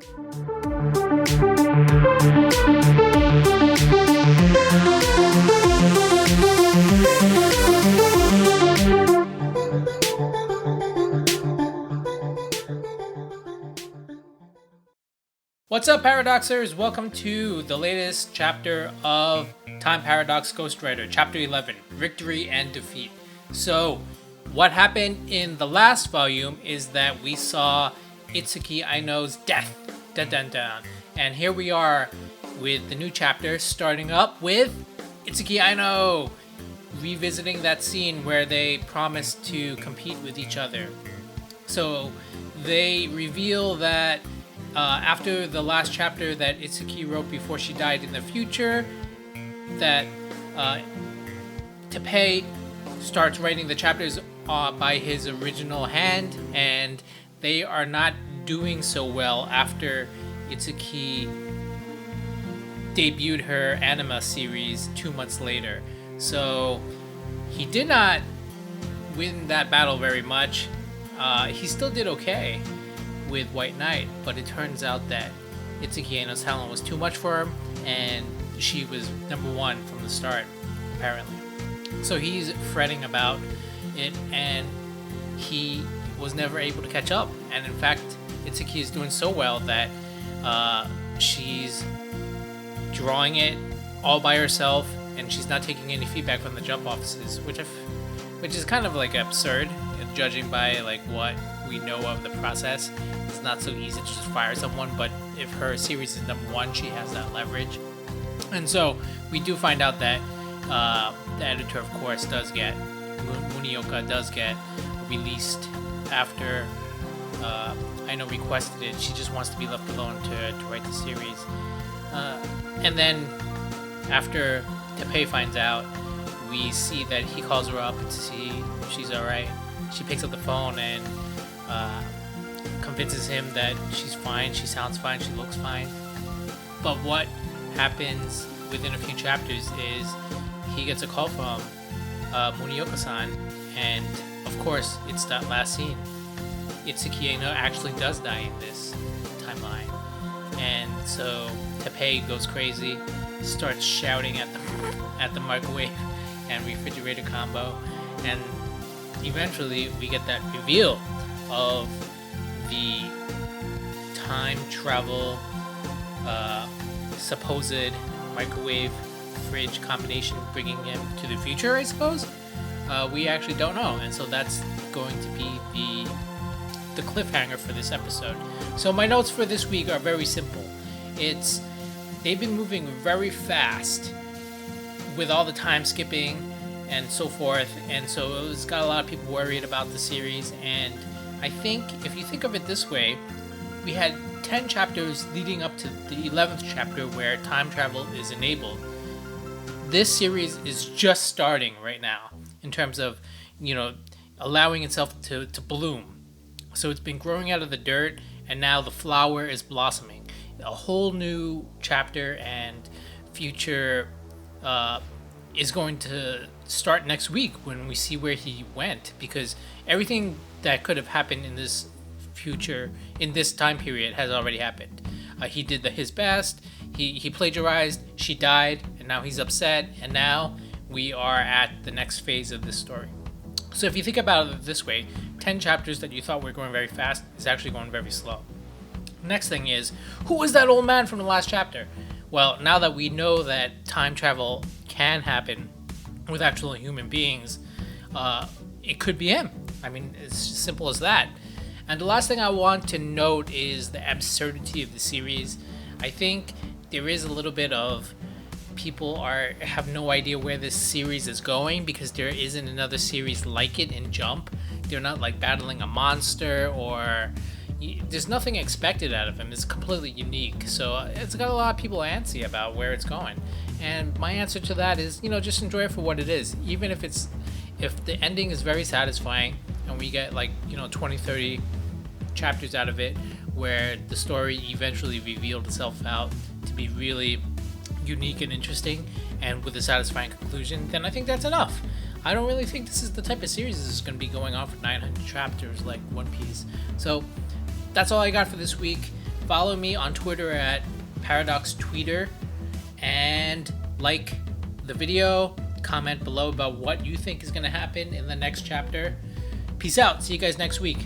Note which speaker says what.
Speaker 1: What's up, Paradoxers? Welcome to the latest chapter of Time Paradox Ghostwriter, Chapter 11, Victory and Defeat. So, what happened in the last volume is that we saw Itsuki Aino's death. Dun dun dun. And here we are with the new chapter, starting up with Itsuki Aino revisiting that scene where they promised to compete with each other. So, they reveal that after the last chapter that Itsuki wrote before she died in the future, that Teppei starts writing the chapters by his original hand, and they are not doing so well after Itsuki debuted her anime series 2 months later. So he did not win that battle very much. He still did okay with White Knight, but it turns out that Itsuki Aino's talent was too much for him, and she was number one from the start, apparently. So he's fretting about it, and he was never able to catch up. And in fact, Itsuki is doing so well that she's drawing it all by herself, and she's not taking any feedback from the jump offices, which is kind of like absurd, judging by like what we know of the process. It's not so easy to just fire someone, but if her series is number one, she has that leverage. And so we do find out that the editor, of course, does get Munioka does get released after Aino requested it. She just wants to be left alone to write the series. And then after Teppei finds out, we see that he calls her up to see if she's alright. She picks up the phone and convinces him that she's fine, she sounds fine, she looks fine. But what happens within a few chapters is he gets a call from Munioka-san, and of course it's that last scene. Itsuki Aino actually does die in this timeline, and so Teppei goes crazy, starts shouting at the microwave and refrigerator combo, and eventually we get that reveal of the time travel supposed microwave fridge combination bringing him to the future, I suppose. We actually don't know, and so that's going to be the cliffhanger for this episode. So my notes for this week are very simple. They've been moving very fast with all the time skipping and so forth, and so it's got a lot of people worried about the series. And I think if you think of it this way, we had 10 chapters leading up to the 11th chapter where time travel is enabled. This series is just starting right now in terms of, allowing itself to bloom. So it's been growing out of the dirt, and now the flower is blossoming. A whole new chapter and future is going to start next week when we see where he went, because everything that could have happened in this future, in this time period, has already happened. He did his best, he plagiarized, she died, and now he's upset, and now we are at the next phase of this story. So if you think about it this way, 10 chapters that you thought were going very fast is actually going very slow. Next thing is, who was that old man from the last chapter? Well, now that we know that time travel can happen with actual human beings, it could be him. I mean, it's as simple as that. And the last thing I want to note is the absurdity of the series. I think there is a little bit of people have no idea where this series is going because there isn't another series like it in Jump. They're not like battling a monster, or there's nothing expected out of him. It's completely unique. So it's got a lot of people antsy about where it's going. And my answer to that is, just enjoy it for what it is. Even if the ending is very satisfying and we get 20, 30 chapters out of it where the story eventually revealed itself out to be really unique and interesting and with a satisfying conclusion, then I think that's enough. I don't really think this is the type of series this is going to be going on for 900 chapters like One Piece. So that's all I got for this week. follow me on Twitter at ParadoxTweeter, and like the video, comment below about what you think is going to happen in the next chapter. Peace out. See you guys next week.